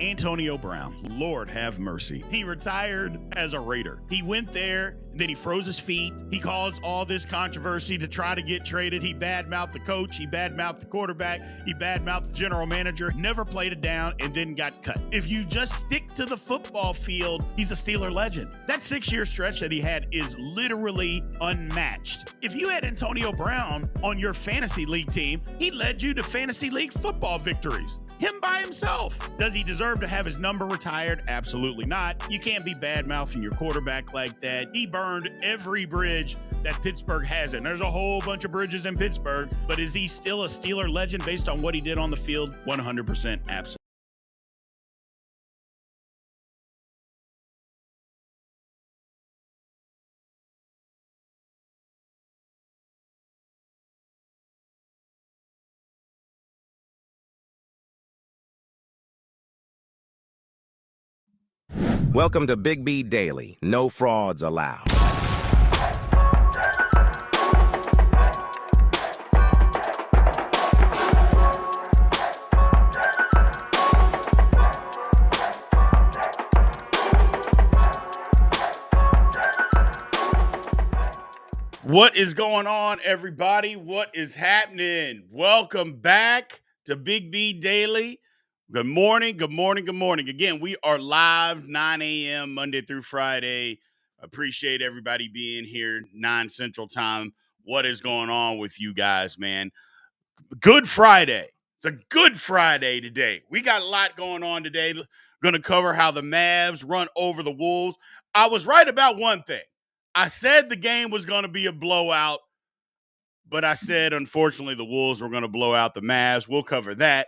Antonio Brown, Lord have mercy. He retired as a Raider. He went there, and then he froze his feet. He caused all this controversy to try to get traded. He badmouthed the coach. He badmouthed the quarterback. He badmouthed the general manager. Never played it down and then got cut. If you just stick to the football field, he's a Steeler legend. That 6-year stretch that he had is literally unmatched. If you had Antonio Brown on your fantasy league team, he led you to fantasy league football victories. Him by himself. Does he deserve to have his number retired? Absolutely not. You can't be bad-mouthing your quarterback like that. He burned every bridge that Pittsburgh has. And there's a whole bunch of bridges in Pittsburgh. But is he still a Steeler legend based on what he did on the field? 100% absolutely. Welcome to Big B Daily. No frauds allowed. What is going on, everybody? What is happening? Welcome back to Big B Daily. Good morning, good morning, good morning. Again, we are live 9 a.m. Monday through Friday. Appreciate everybody being here, 9 Central Time. What is going on with you guys, man? Good Friday. It's a good Friday today. We got a lot going on today. Going to cover how the Mavs run over the Wolves. I was right about one thing. I said the game was going to be a blowout, but I said, unfortunately, the Wolves were going to blow out the Mavs. We'll cover that.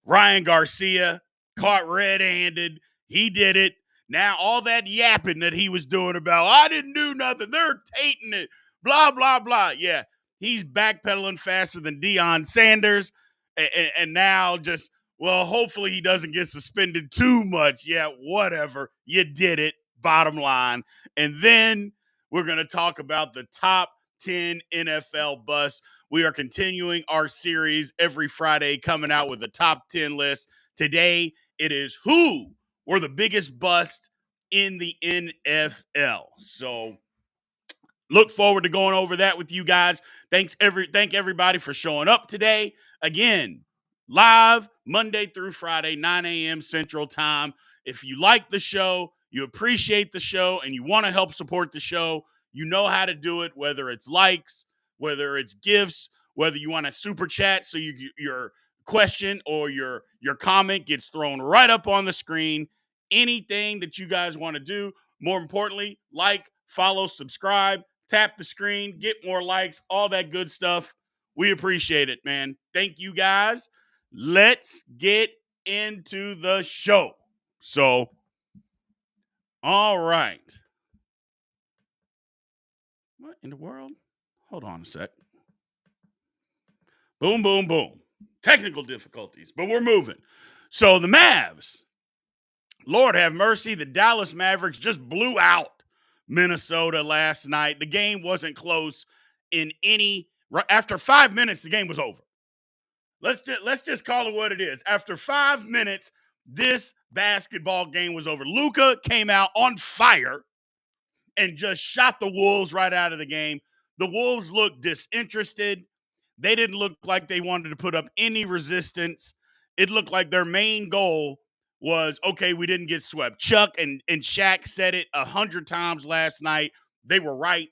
Ryan Garcia caught red-handed. He did it. Now all that yapping that he was doing about, I didn't do nothing. They're tainting it. Blah, blah, blah. Yeah, he's backpedaling faster than Deion Sanders. And now just, well, hopefully he doesn't get suspended too much. Yeah, whatever. You did it. Bottom line. And then we're going to talk about the top 10 NFL busts. We are continuing our series every Friday, coming out with the top 10 list. Today, it is who were the biggest bust in the NFL. So look forward to going over that with you guys. Thank everybody for showing up today. Again, live Monday through Friday, 9 a.m. Central Time. If you like the show, you appreciate the show, and you want to help support the show, you know how to do it, whether it's likes, whether it's gifts, whether you want to super chat so your question or your comment gets thrown right up on the screen. Anything that you guys want to do. More importantly, like, follow, subscribe, tap the screen, get more likes, all that good stuff. We appreciate it, man. Thank you, guys. Let's get into the show. So, all right. What in the world? Hold on a sec. Boom, boom, boom. Technical difficulties, but we're moving. So the Mavs, Lord have mercy, the Dallas Mavericks just blew out Minnesota last night. The game wasn't close after 5 minutes, the game was over. Let's just call it what it is. After 5 minutes, this basketball game was over. Luka came out on fire and just shot the Wolves right out of the game. The Wolves looked disinterested. They didn't look like they wanted to put up any resistance. It looked like their main goal was, okay, we didn't get swept. Chuck and Shaq said it 100 times last night. They were right.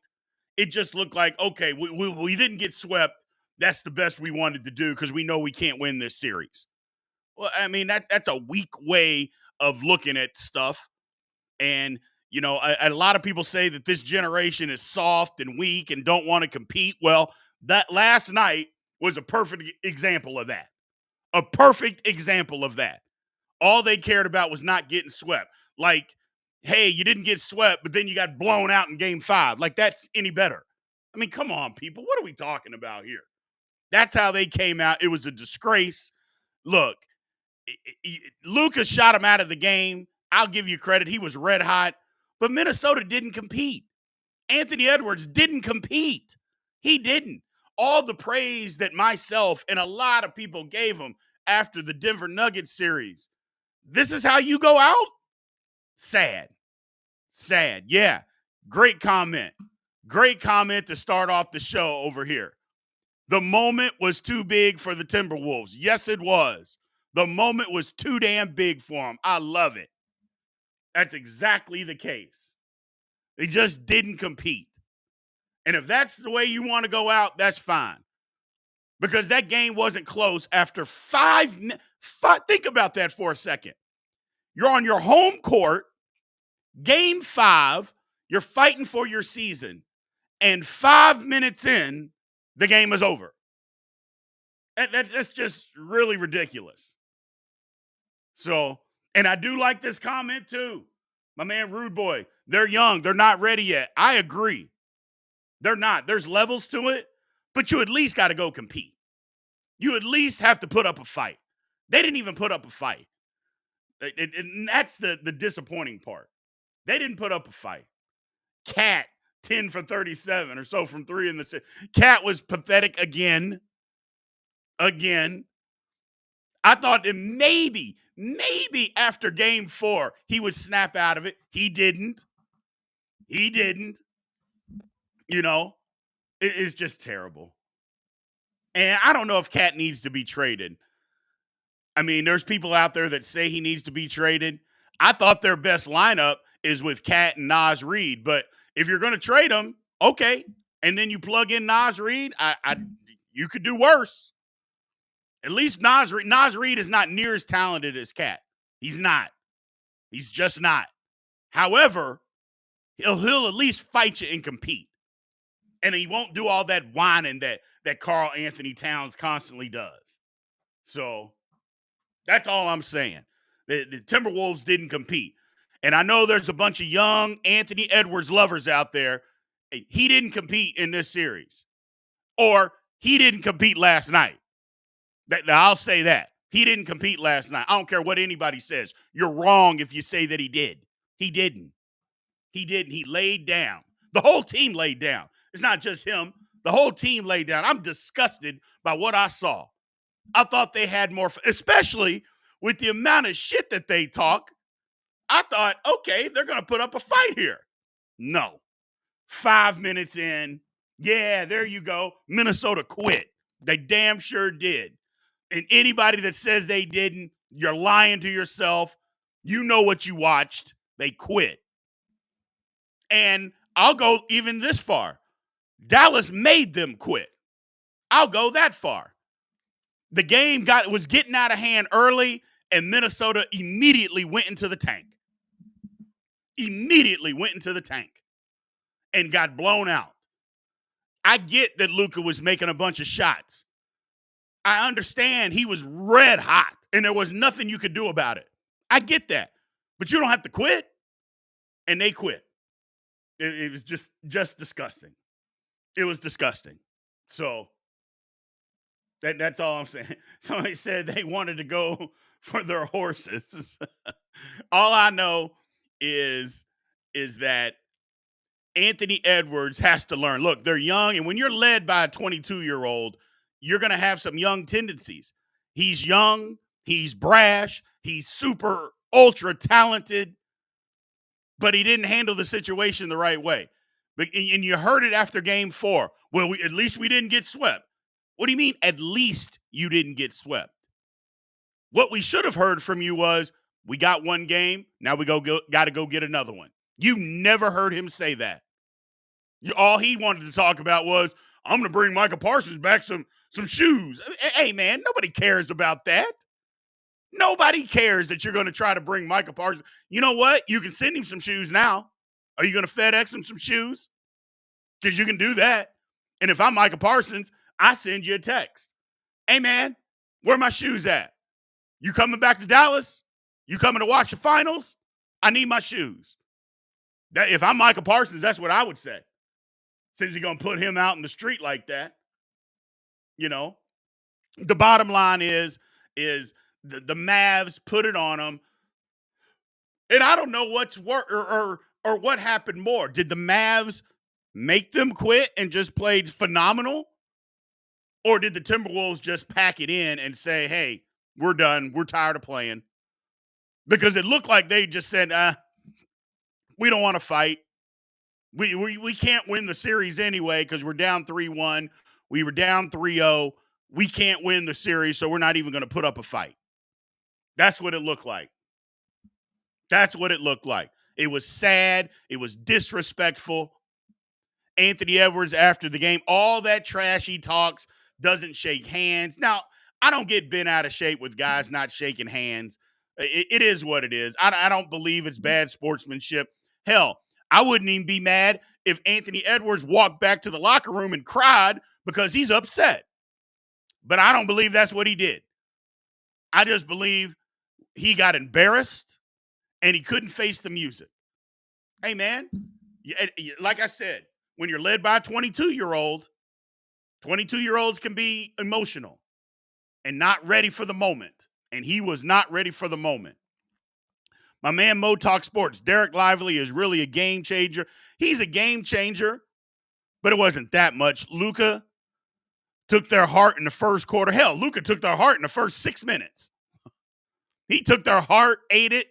It just looked like, okay, we didn't get swept. That's the best we wanted to do because we know we can't win this series. Well, I mean, that's a weak way of looking at stuff. And, you know, a lot of people say that this generation is soft and weak and don't want to compete. Well, that last night was a perfect example of that. A perfect example of that. All they cared about was not getting swept. Like, hey, you didn't get swept, but then you got blown out in game 5. Like, that's any better. I mean, come on, people. What are we talking about here? That's how they came out. It was a disgrace. Look, Luka shot him out of the game. I'll give you credit. He was red hot. But Minnesota didn't compete. Anthony Edwards didn't compete. He didn't. All the praise that myself and a lot of people gave him after the Denver Nuggets series, This is how you go out? Sad. Yeah. Great comment. Great comment to start off the show over here. The moment was too big for the Timberwolves. Yes, it was. The moment was too damn big for them. I love it. That's exactly the case. They just didn't compete. And if that's the way you want to go out, that's fine. Because that game wasn't close after 5 minutes. Think about that for a second. You're on your home court, game 5, you're fighting for your season, and 5 minutes in, the game is over. That's just really ridiculous. So, and I do like this comment too. My man Rude Boy, they're young. They're not ready yet. I agree. They're not. There's levels to it, but you at least got to go compete. You at least have to put up a fight. They didn't even put up a fight. And that's the disappointing part. They didn't put up a fight. Cat, 10 for 37 or so from 3 in the six. Cat was pathetic again. I thought that maybe after game 4, he would snap out of it. He didn't. You know, it's just terrible. And I don't know if Cat needs to be traded. I mean, there's people out there that say he needs to be traded. I thought their best lineup is with Cat and Naz Reid. But if you're going to trade him, okay. And then you plug in Naz Reid, you could do worse. At least Naz Reid is not near as talented as Cat. He's not. He's just not. However, he'll at least fight you and compete. And he won't do all that whining that Karl Anthony Towns constantly does. So that's all I'm saying. The Timberwolves didn't compete. And I know there's a bunch of young Anthony Edwards lovers out there. He didn't compete in this series. Or he didn't compete last night. I'll say that. He didn't compete last night. I don't care what anybody says. You're wrong if you say that he did. He didn't. He laid down. The whole team laid down. It's not just him. The whole team laid down. I'm disgusted by what I saw. I thought they had more, especially with the amount of shit that they talk. I thought, okay, they're going to put up a fight here. No. 5 minutes in, yeah, there you go. Minnesota quit. They damn sure did. And anybody that says they didn't, you're lying to yourself. You know what you watched. They quit. And I'll go even this far. Dallas made them quit. I'll go that far. The game was getting out of hand early, and Minnesota immediately went into the tank. And got blown out. I get that Luka was making a bunch of shots. I understand he was red hot, and there was nothing you could do about it. I get that. But you don't have to quit. And they quit. It was just disgusting. It was disgusting. So that's all I'm saying. Somebody said they wanted to go for their horses. All I know is that Anthony Edwards has to learn. Look, they're young, and when you're led by a 22-year-old, you're going to have some young tendencies. He's young, he's brash, he's super ultra talented, but he didn't handle the situation the right way. And you heard it after game 4. Well, at least we didn't get swept. What do you mean, at least you didn't get swept? What we should have heard from you was, we got one game, now we got to go get another one. You never heard him say that. All he wanted to talk about was, I'm going to bring Micah Parsons back some shoes. Hey, man, nobody cares about that. Nobody cares that you're going to try to bring Micah Parsons. You know what? You can send him some shoes now. Are you going to FedEx him some shoes? Because you can do that. And if I'm Micah Parsons, I send you a text. Hey, man, where are my shoes at? You coming back to Dallas? You coming to watch the finals? I need my shoes. If I'm Micah Parsons, that's what I would say. Since you're going to put him out in the street like that. You know, the bottom line is the Mavs put it on them. And I don't know what's worse or what happened more. Did the Mavs make them quit and just played phenomenal? Or did the Timberwolves just pack it in and say, hey, we're done. We're tired of playing. because it looked like they just said, we don't want to fight. We can't win the series anyway because we're down 3-1. We were down 3-0. We can't win the series, so we're not even going to put up a fight. That's what it looked like. That's what it looked like. It was sad. It was disrespectful. Anthony Edwards after the game, all that trash he talks, doesn't shake hands. Now, I don't get bent out of shape with guys not shaking hands. It is what it is. I don't believe it's bad sportsmanship. Hell, I wouldn't even be mad if Anthony Edwards walked back to the locker room and cried because he's upset. But I don't believe that's what he did. I just believe he got embarrassed and he couldn't face the music. Hey, man, like I said, when you're led by a 22-year-old, 22-year-olds can be emotional and not ready for the moment. And he was not ready for the moment. My man Mo Talk Sports, Derek Lively is really a game changer. He's a game changer, but it wasn't that much. Luka took their heart in the first quarter. Hell, Luka took their heart in the first 6 minutes. He took their heart, ate it,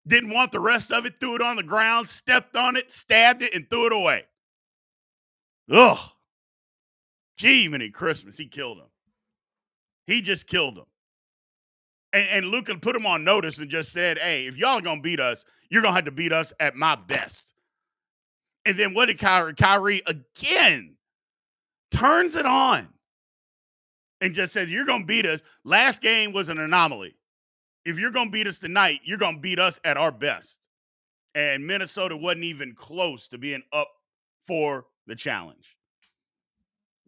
didn't want the rest of it, threw it on the ground, stepped on it, stabbed it, and threw it away. Ugh. Gee, many Christmas, he killed him. He just killed him. And Luka put him on notice and just said, hey, if y'all are going to beat us, you're going to have to beat us at my best. And then what did Kyrie? Kyrie again turns it on and just said, you're going to beat us. Last game was an anomaly. If you're going to beat us tonight, you're going to beat us at our best. And Minnesota wasn't even close to being up for the challenge.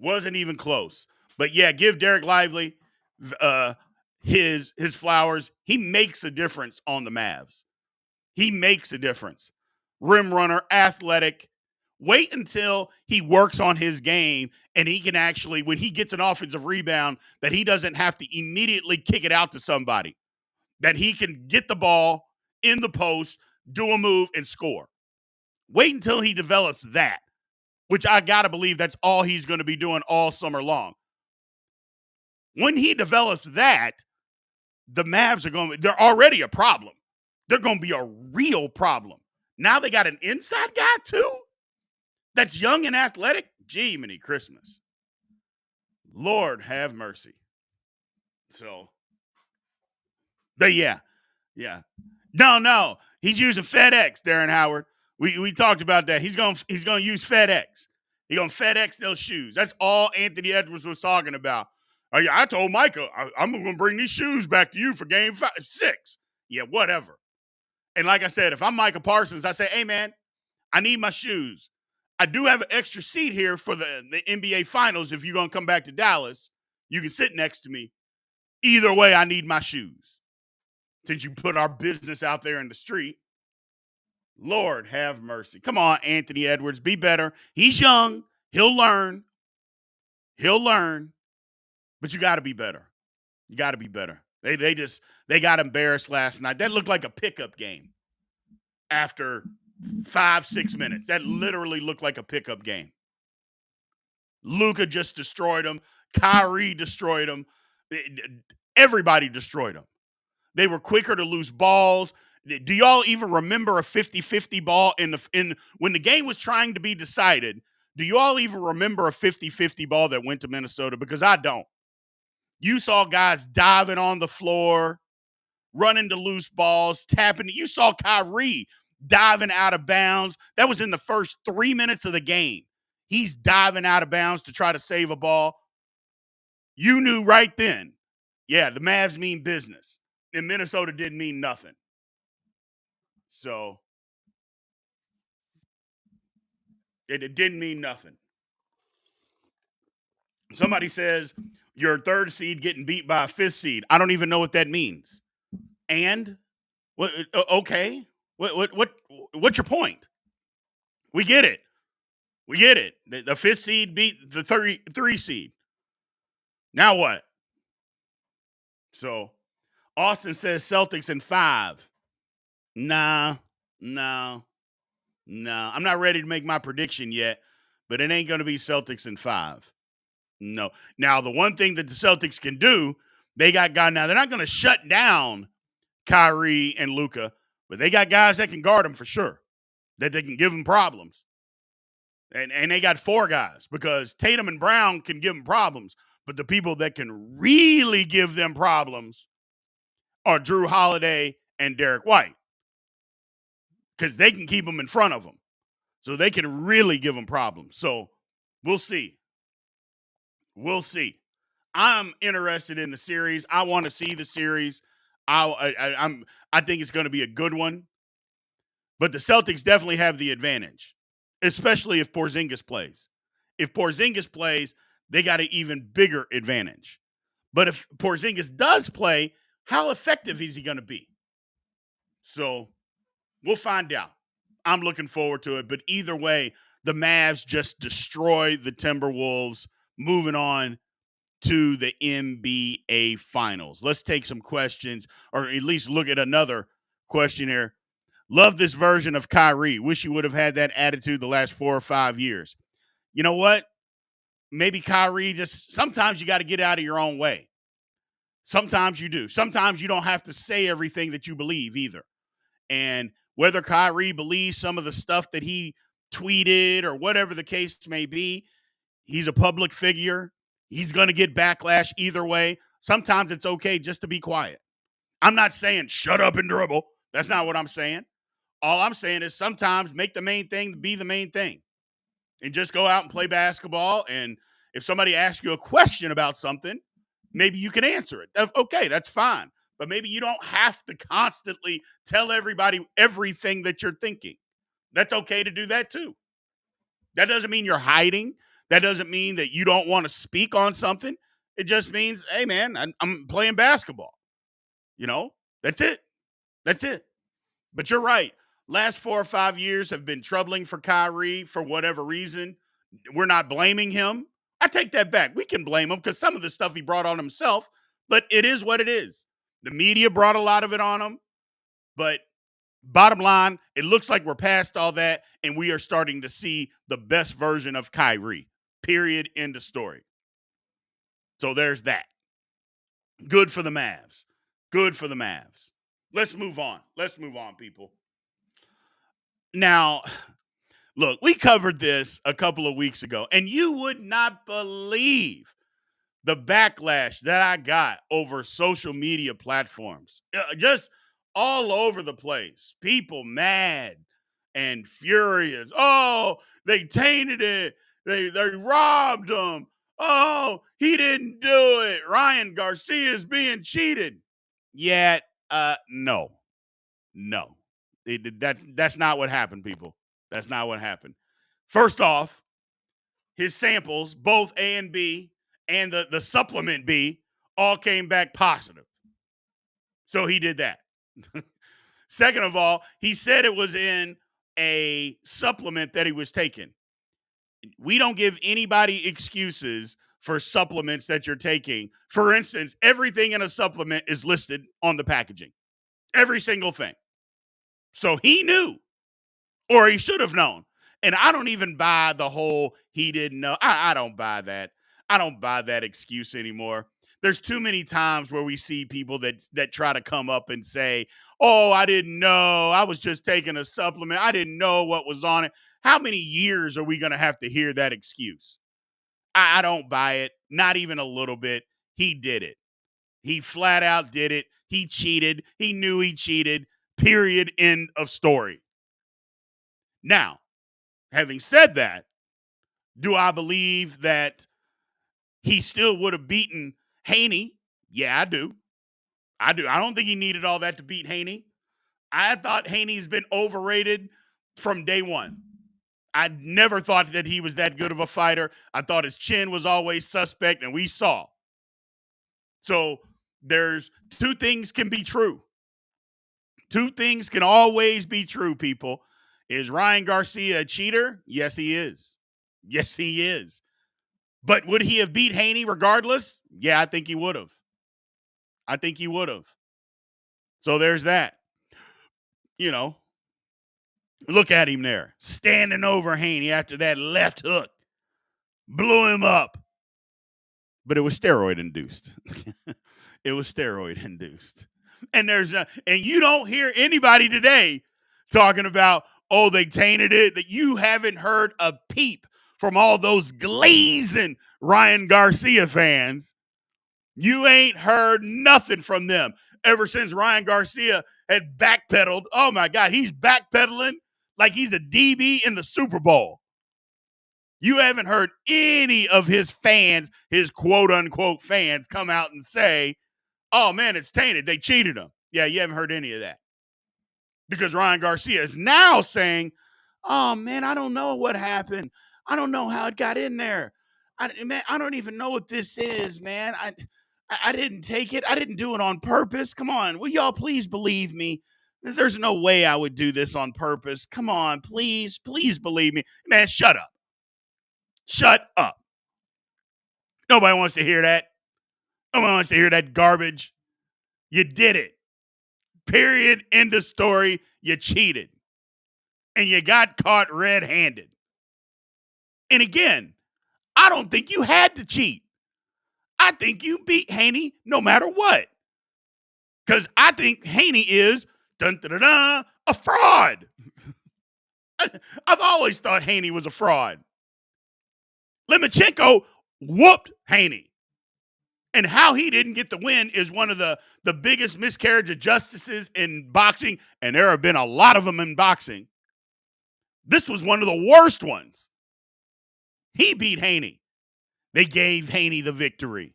Wasn't even close. But yeah, give Derek Lively his flowers. He makes a difference on the Mavs. He makes a difference. Rim runner, athletic. Wait until he works on his game and he can actually, when he gets an offensive rebound, that he doesn't have to immediately kick it out to somebody. That he can get the ball in the post, do a move, and score. Wait until he develops that, which I got to believe that's all he's going to be doing all summer long. When he develops that, the Mavs they're already a problem. They're going to be a real problem. Now they got an inside guy too that's young and athletic. Gee, many Christmas. Lord have mercy. So, but yeah. No. He's using FedEx, Darren Howard. We talked about that. He's gonna use FedEx. He's gonna FedEx those shoes. That's all Anthony Edwards was talking about. I told Micah, I'm gonna bring these shoes back to you for game 6. Yeah, whatever. And like I said, if I'm Micah Parsons, I say, hey man, I need my shoes. I do have an extra seat here for the NBA Finals. If you're gonna come back to Dallas, you can sit next to me. Either way, I need my shoes. Since you put our business out there in the street. Lord have mercy. Come on, Anthony Edwards, be better. He's young. He'll learn. But you got to be better. You got to be better. They got embarrassed last night. That looked like a pickup game after 5-6 minutes. That literally looked like a pickup game. Luka just destroyed him. Kyrie destroyed him. Everybody destroyed him. They were quicker to lose balls. Do y'all even remember a 50-50 ball when the game was trying to be decided? Do you all even remember a 50-50 ball that went to Minnesota? Because I don't. You saw guys diving on the floor, running to loose balls, tapping. You saw Kyrie diving out of bounds. That was in the first 3 minutes of the game. He's diving out of bounds to try to save a ball. You knew right then, yeah, the Mavs mean business. And Minnesota didn't mean nothing. So it didn't mean nothing. Somebody says your 3rd seed getting beat by a 5th seed. I don't even know what that means. And what? Okay, what's your point? We get it. The 5th seed beat the 3 seed. Now what? So Austin says Celtics in 5. No. I'm not ready to make my prediction yet, but it ain't going to be Celtics in 5. No. Now, the one thing that the Celtics can do, they got God now. They're not going to shut down Kyrie and Luka, but they got guys that can guard them for sure, that they can give them problems. And they got 4 guys because Tatum and Brown can give them problems, but the people that can really give them problems are Drew Holiday and Derek White because they can keep them in front of them. So they can really give them problems. So we'll see. We'll see. I'm interested in the series. I want to see the series. I think it's going to be a good one. But the Celtics definitely have the advantage, especially if Porzingis plays. If Porzingis plays, they got an even bigger advantage. But if Porzingis does play, how effective is he going to be? So we'll find out. I'm looking forward to it. But either way, the Mavs just destroy the Timberwolves, moving on to the NBA Finals. Let's take some questions, or at least look at another question here. Love this version of Kyrie. Wish he would have had that attitude the last 4 or 5 years. You know what? Maybe Kyrie just, sometimes you got to get out of your own way. Sometimes you do. Sometimes you don't have to say everything that you believe either. And whether Kyrie believes some of the stuff that he tweeted or whatever the case may be, he's a public figure. He's going to get backlash either way. Sometimes it's okay just to be quiet. I'm not saying shut up and dribble. That's not what I'm saying. All I'm saying is sometimes make the main thing be the main thing and just go out and play basketball. And if somebody asks you a question about something, maybe you can answer it. Okay, that's fine. But maybe you don't have to constantly tell everybody everything that you're thinking. That's okay to do that too. That doesn't mean you're hiding. That doesn't mean that you don't want to speak on something. It just means, hey, man, I'm playing basketball. You know, that's it. That's it. But you're right. Last 4 or 5 years have been troubling for Kyrie for whatever reason. We're not blaming him. I take that back. We can blame him because some of the stuff he brought on himself, but it is what it is. The media brought a lot of it on him, but bottom line, it looks like we're past all that, and we are starting to see the best version of Kyrie. Period. End of story. So there's that. Good for the Mavs. Good for the Mavs. Let's move on. Let's move on, people. Now, look, we covered this a couple of weeks ago, and you would not believe the backlash that I got over social media platforms. Just all over the place. People mad and furious. Oh, they tainted it. They robbed him. Oh, he didn't do it. Ryan Garcia is being cheated. Yet, no. No. That's not what happened, people. That's not what happened. First off, his samples, both A and B, and the supplement B, all came back positive. So he did that. Second of all, he said it was in a supplement that he was taking. We don't give anybody excuses for supplements that you're taking. For instance, everything in a supplement is listed on the packaging. Every single thing. So he knew, or he should have known. And I don't even buy the whole he didn't know. I don't buy that. I don't buy that excuse anymore. There's too many times where we see people that try to come up and say, oh, I didn't know. I was just taking a supplement. I didn't know what was on it. How many years are we going to have to hear that excuse? I don't buy it. Not even a little bit. He did it. He flat out did it. He cheated. He knew he cheated. Period. End of story. Now, having said that, do I believe that he still would have beaten Haney? Yeah, I do. I do. I don't think he needed all that to beat Haney. I thought Haney's been overrated from day one. I never thought that he was that good of a fighter. I thought his chin was always suspect, and we saw. So there's 2 things can be true. 2 things can always be true, people. Is Ryan Garcia a cheater? Yes, he is. Yes, he is. But would he have beat Haney regardless? Yeah, I think he would have. I think he would have. So there's that. You know, look at him there, standing over Haney after that left hook. Blew him up. But it was steroid induced. It was steroid induced. And and you don't hear anybody today talking about, oh, they tainted it. That you haven't heard a peep from all those glazing Ryan Garcia fans. You ain't heard nothing from them ever since Ryan Garcia had backpedaled. Oh my God, he's backpedaling like he's a DB in the Super Bowl. You haven't heard any of his fans, his quote unquote fans, come out and say, oh man, it's tainted. They cheated him. Yeah, you haven't heard any of that. Because Ryan Garcia is now saying, oh man, I don't know what happened. I don't know how it got in there. I don't even know what this is, man. I didn't take it. I didn't do it on purpose. Come on. Will y'all please believe me? There's no way I would do this on purpose. Come on, please believe me. Man, shut up. Shut up. Nobody wants to hear that. Nobody wants to hear that garbage. You did it. Period. End of story. You cheated. And you got caught red-handed. And again, I don't think you had to cheat. I think you beat Haney no matter what. Because I think Haney is a fraud. I've always thought Haney was a fraud. Lemachenko whooped Haney. And how he didn't get the win is one of the biggest miscarriage of justices in boxing, and there have been a lot of them in boxing. This was one of the worst ones. He beat Haney. They gave Haney the victory.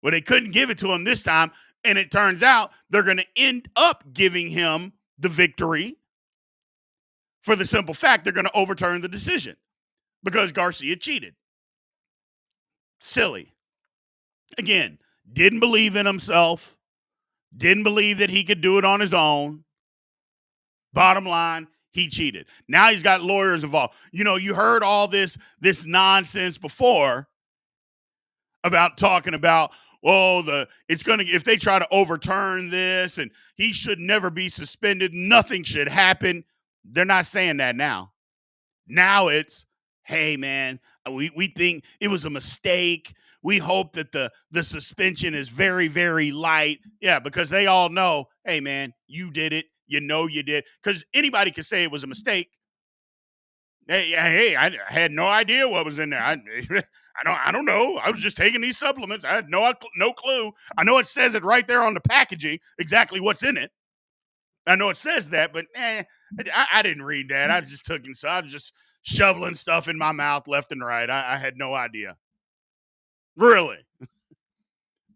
Well, they couldn't give it to him this time, and it turns out they're going to end up giving him the victory for the simple fact they're going to overturn the decision because Garcia cheated. Silly. Again, didn't believe in himself, didn't believe that he could do it on his own. Bottom line, he cheated. Now he's got lawyers involved. You know, you heard all this nonsense before about talking about, well, if they try to overturn this and he should never be suspended, nothing should happen. They're not saying that now. Now it's, hey man, we think it was a mistake. We hope that the suspension is very, very light. Yeah, because they all know, hey man, you did it. You know you did. Because anybody can say it was a mistake. Hey, I had no idea what was in there. I don't know. I was just taking these supplements. I had no clue. I know it says it right there on the packaging, exactly what's in it. I know it says that, but I didn't read that. I just took it. So I was just shoveling stuff in my mouth left and right. I had no idea. Really.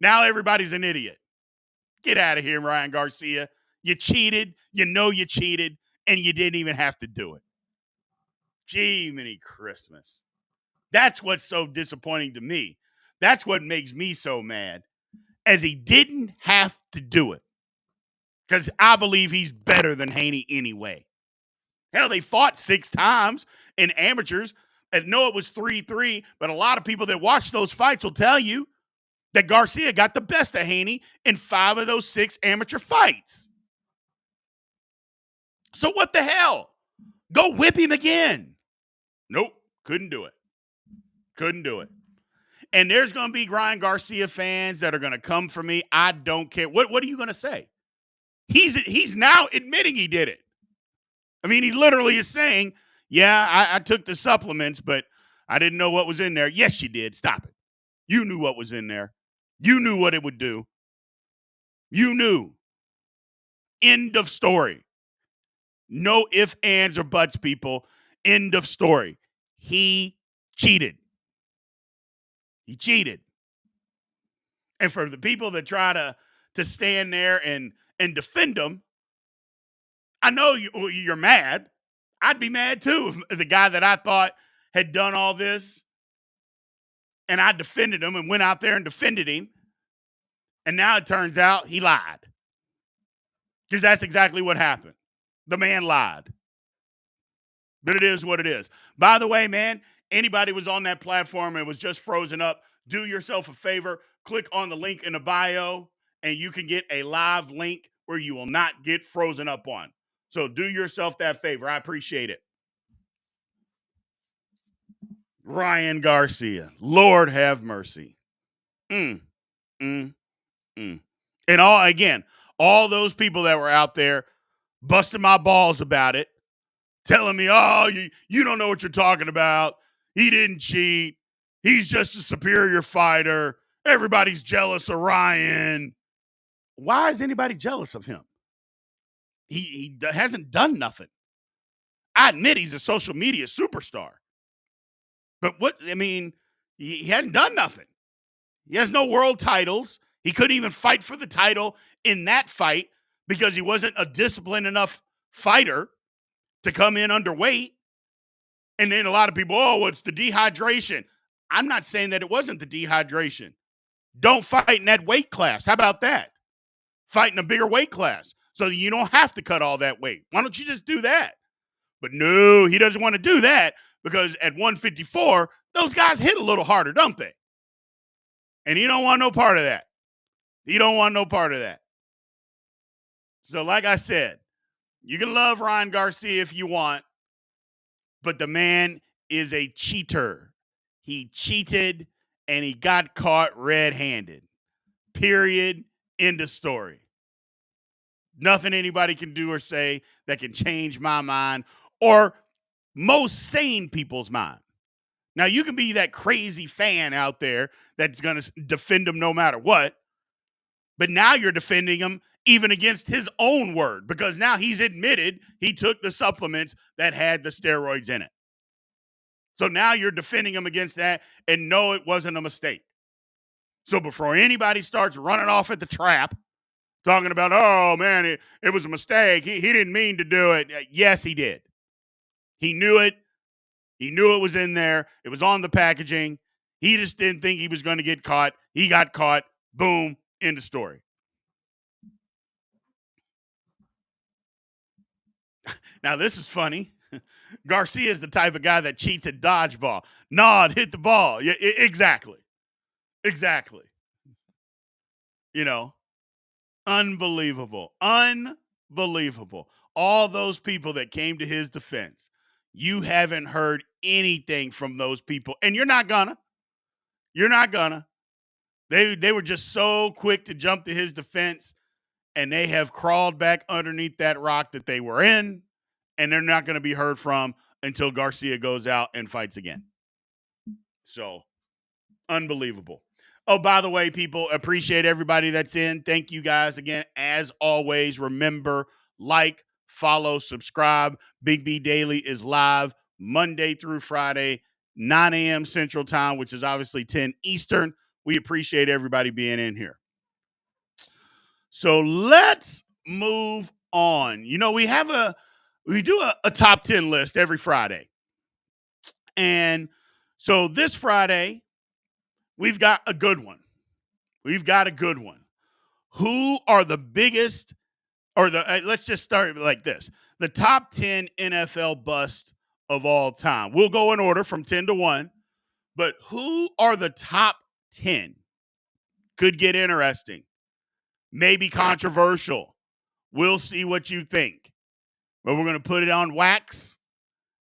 Now everybody's an idiot. Get out of here, Ryan Garcia. You cheated. You know you cheated, and you didn't even have to do it. Jiminy Christmas. That's what's so disappointing to me. That's what makes me so mad, as he didn't have to do it. Because I believe he's better than Haney anyway. Hell, they fought 6 times in amateurs. And no, it was 3-3, but a lot of people that watch those fights will tell you that Garcia got the best of Haney in 5 of those 6 amateur fights. So what the hell? Go whip him again. Nope, couldn't do it. Couldn't do it. And there's going to be Ryan Garcia fans that are going to come for me. I don't care. What are you going to say? He's now admitting he did it. I mean, he literally is saying, yeah, I took the supplements, but I didn't know what was in there. Yes, you did. Stop it. You knew what was in there. You knew what it would do. You knew. End of story. No ifs, ands, or buts, people. End of story. He cheated. He cheated. And for the people that try to stand there and defend him, I know you're mad. I'd be mad too if the guy that I thought had done all this and I defended him and went out there and defended him. And now it turns out he lied. Because that's exactly what happened. The man lied. But it is what it is. By the way, man, anybody was on that platform and was just frozen up, do yourself a favor. Click on the link in the bio and you can get a live link where you will not get frozen up on. So do yourself that favor. I appreciate it. Ryan Garcia. Lord have mercy. And All those people that were out there busting my balls about it, telling me, oh, you don't know what you're talking about. He didn't cheat. He's just a superior fighter. Everybody's jealous of Ryan. Why is anybody jealous of him? He hasn't done nothing. I admit he's a social media superstar. But he hadn't done nothing. He has no world titles. He couldn't even fight for the title in that fight because he wasn't a disciplined enough fighter to come in underweight. And then a lot of people, oh, it's the dehydration. I'm not saying that it wasn't the dehydration. Don't fight in that weight class. How about that? Fight in a bigger weight class so that you don't have to cut all that weight. Why don't you just do that? But no, he doesn't want to do that because at 154, those guys hit a little harder, don't they? And he don't want no part of that. He don't want no part of that. So like I said, you can love Ryan Garcia if you want, but the man is a cheater. He cheated and he got caught red-handed. Period. End of story. Nothing anybody can do or say that can change my mind or most sane people's mind. Now, you can be that crazy fan out there that's going to defend him no matter what, but now you're defending him even against his own word because now he's admitted he took the supplements that had the steroids in it. So now you're defending him against that, and no, it wasn't a mistake. So before anybody starts running off at the trap, talking about, oh, man, it was a mistake. He didn't mean to do it. Yes, he did. He knew it. He knew it was in there. It was on the packaging. He just didn't think he was going to get caught. He got caught. Boom. End of story. Now, this is funny. Garcia is the type of guy that cheats at dodgeball. Nod, hit the ball. Yeah, exactly. Exactly. You know, unbelievable. Unbelievable. All those people that came to his defense, you haven't heard anything from those people. And you're not gonna. You're not gonna. They were just so quick to jump to his defense, and they have crawled back underneath that rock that they were in, and they're not going to be heard from until Garcia goes out and fights again. So, unbelievable. Oh, by the way, people, appreciate everybody that's in. Thank you guys again. As always, remember, like, follow, subscribe. Big B Daily is live Monday through Friday, 9 a.m. Central Time, which is obviously 10 Eastern. We appreciate everybody being in here. So let's move on. You know, we do a top 10 list every Friday. And so this Friday, we've got a good one. We've got a good one. Who are the biggest, or let's just start like this. The top 10 NFL busts of all time. We'll go in order from 10 to 1. But who are the top 10? Could get interesting. Maybe controversial. We'll see what you think. But we're going to put it on wax,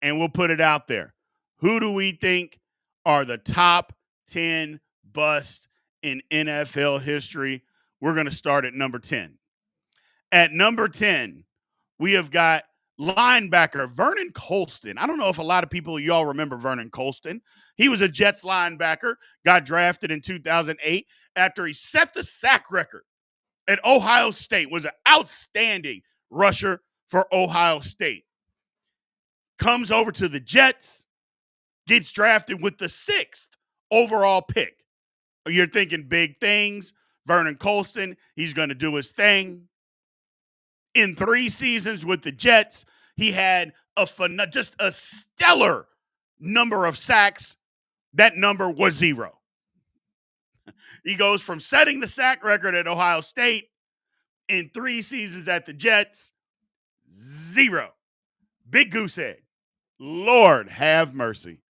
and we'll put it out there. Who do we think are the top 10 busts in NFL history? We're going to start at number 10. At number 10, we have got linebacker Vernon Colston. I don't know if a lot of people, y'all remember Vernon Colston. He was a Jets linebacker, got drafted in 2008 after he set the sack record at Ohio State, was an outstanding rusher for Ohio State. Comes over to the Jets, gets drafted with the 6th overall pick. You're thinking big things. Vernon Colston, he's going to do his thing. In 3 seasons with the Jets, he had just a stellar number of sacks. That number was 0. He goes from setting the sack record at Ohio State in 3 seasons at the Jets, 0. Big goose egg. Lord have mercy.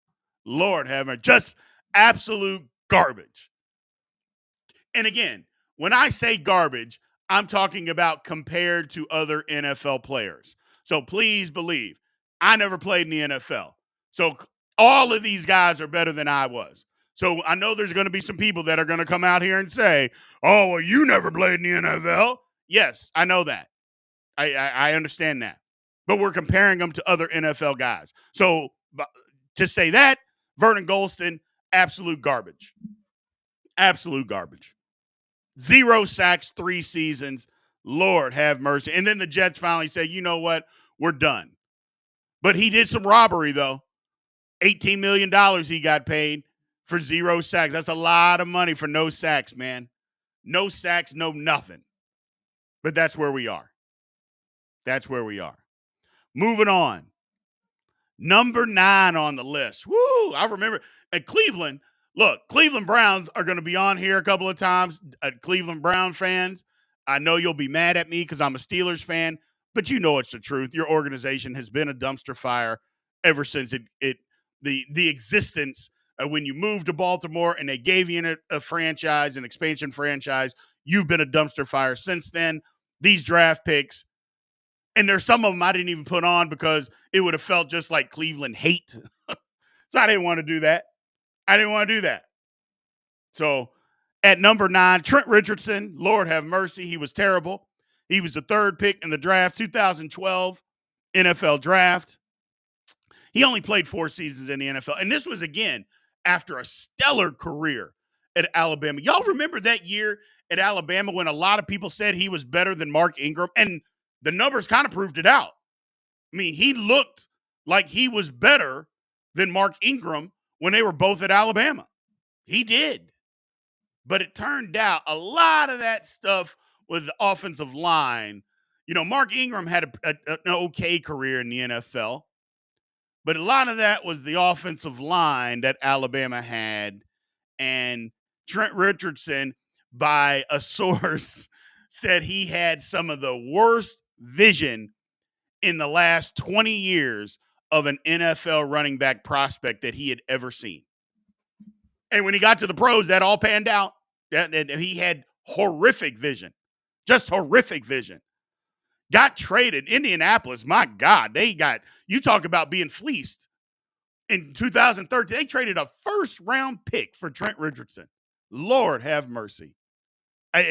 Lord have mercy. Just absolute garbage. And again, when I say garbage, I'm talking about compared to other NFL players. So please believe, I never played in the NFL. So all of these guys are better than I was. So I know there's going to be some people that are going to come out here and say, oh, well, you never played in the NFL. Yes, I know that. I understand that. But we're comparing them to other NFL guys. So to say that, Vernon Golston, absolute garbage. Absolute garbage. 0 sacks, 3 seasons. Lord have mercy. And then the Jets finally say, you know what? We're done. But he did some robbery, though. $18 million he got paid for 0 sacks. That's a lot of money for no sacks, man. No sacks, no nothing. But that's where we are. That's where we are. Moving on. Number 9 on the list. Woo! I remember at Cleveland. Look, Cleveland Browns are going to be on here a couple of times. Cleveland Brown fans, I know you'll be mad at me because I'm a Steelers fan, but you know it's the truth. Your organization has been a dumpster fire ever since the existence when you moved to Baltimore and they gave you a franchise, an expansion franchise. You've been a dumpster fire since then. These draft picks. And there's some of them I didn't even put on because it would have felt just like Cleveland hate. So I didn't want to do that. So at number 9, Trent Richardson, Lord have mercy, he was terrible. He was the 3rd pick in the draft, 2012 NFL draft. He only played 4 seasons in the NFL. And this was, again, after a stellar career at Alabama. Y'all remember that year at Alabama when a lot of people said he was better than Mark Ingram? And the numbers kind of proved it out. I mean, he looked like he was better than Mark Ingram when they were both at Alabama. He did. But it turned out a lot of that stuff with the offensive line. You know, Mark Ingram had an okay career in the NFL, but a lot of that was the offensive line that Alabama had. And Trent Richardson, by a source, said he had some of the worst vision in the last 20 years of an NFL running back prospect that he had ever seen. And when he got to the pros, that all panned out. He had horrific vision, just horrific vision. Got traded. Indianapolis, my God, you talk about being fleeced. In 2013, they traded a first-round pick for Trent Richardson. Lord have mercy.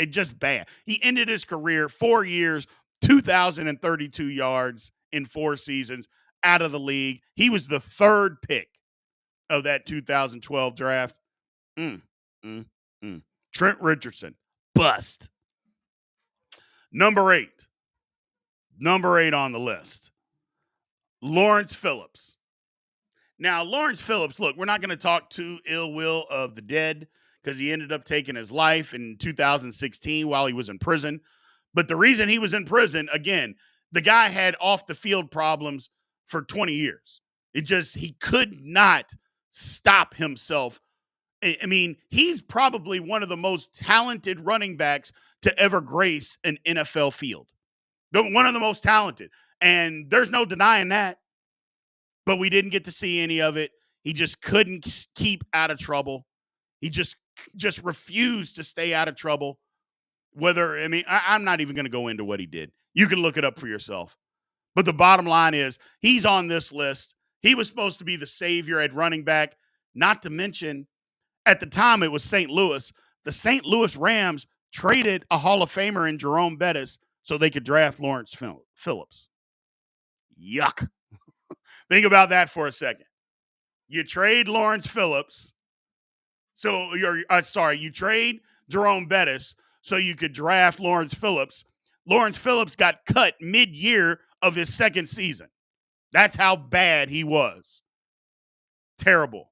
Just bad. He ended his career 4 years, 2,032 yards in 4 seasons, out of the league. He was the 3rd pick of that 2012 draft. Trent Richardson, bust. Number 8 on the list, Lawrence Phillips. Now, Lawrence Phillips, look, we're not going to talk too ill will of the dead because he ended up taking his life in 2016 while he was in prison. But the reason he was in prison, again, the guy had off the field problems for 20 years. He could not stop himself. I mean, he's probably one of the most talented running backs to ever grace an NFL field. One of the most talented. And there's no denying that. But we didn't get to see any of it. He just couldn't keep out of trouble. He just refused to stay out of trouble. I'm not even going to go into what he did. You can look it up for yourself. But the bottom line is he's on this list. He was supposed to be the savior at running back, not to mention at the time it was St. Louis. The St. Louis Rams traded a Hall of Famer in Jerome Bettis so they could draft Lawrence Phillips. Yuck. Think about that for a second. You trade Lawrence Phillips. You trade Jerome Bettis so you could draft Lawrence Phillips. Lawrence Phillips got cut mid-year of his 2nd season. That's how bad he was. Terrible.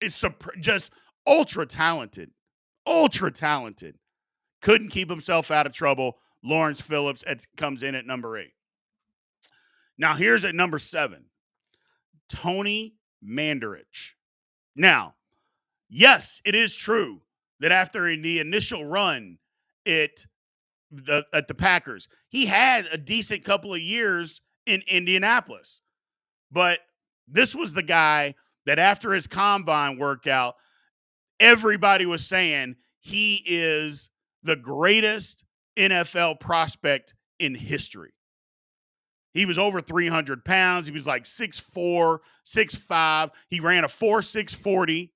It's just ultra talented. Couldn't keep himself out of trouble. Lawrence Phillips comes in at number 8. Now, here's at number 7. Tony Mandarich. Now, yes, it is true that after the initial run at the Packers, he had a decent couple of years in Indianapolis. But this was the guy that after his combine workout, everybody was saying he is the greatest NFL prospect in history. He was over 300 pounds. He was like 6'4", 6'5". He ran a 4.6 40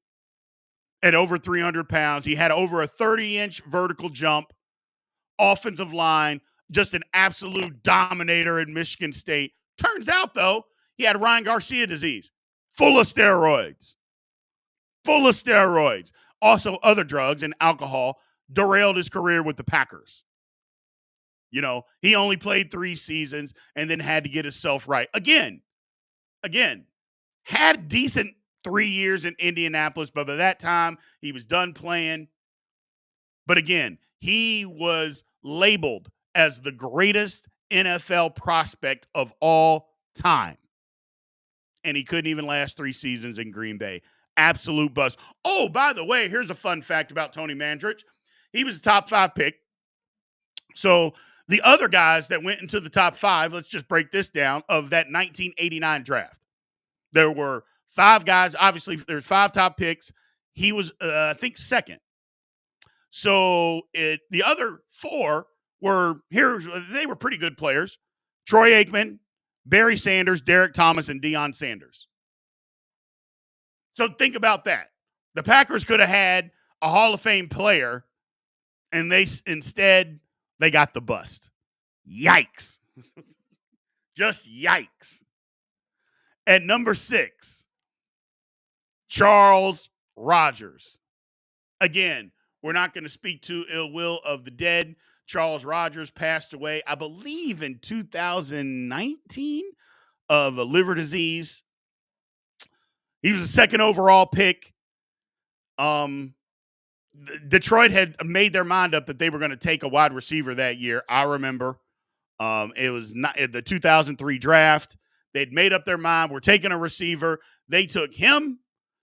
at over 300 pounds. He had over a 30-inch vertical jump, offensive line, just an absolute dominator in Michigan State. Turns out, though, he had Ryan Garcia disease, full of steroids. Also, other drugs and alcohol derailed his career with the Packers. He only played 3 seasons and then had to get himself right. Again, had decent 3 years in Indianapolis, but by that time, he was done playing. But again, he was labeled as the greatest NFL prospect of all time. And he couldn't even last 3 seasons in Green Bay. Absolute bust. Oh, by the way, here's a fun fact about Tony Mandrich. He was a top 5 pick. So the other guys that went into the top 5, let's just break this down, of that 1989 draft. There were 5 guys. Obviously, there's 5 top picks. He was, I think, second. So the other 4 they were pretty good players. Troy Aikman, Barry Sanders, Derek Thomas, and Deion Sanders. So think about that. The Packers could have had a Hall of Fame player, and instead they got the bust. Yikes. Just yikes. At number 6, Charles Rogers. Again, we're not going to speak too ill will of the dead. Charles Rogers passed away, I believe, in 2019 of a liver disease. He was a second overall pick. Detroit had made their mind up that they were going to take a wide receiver that year. I remember. It was not the 2003 draft. They'd made up their mind. We're taking a receiver. They took him.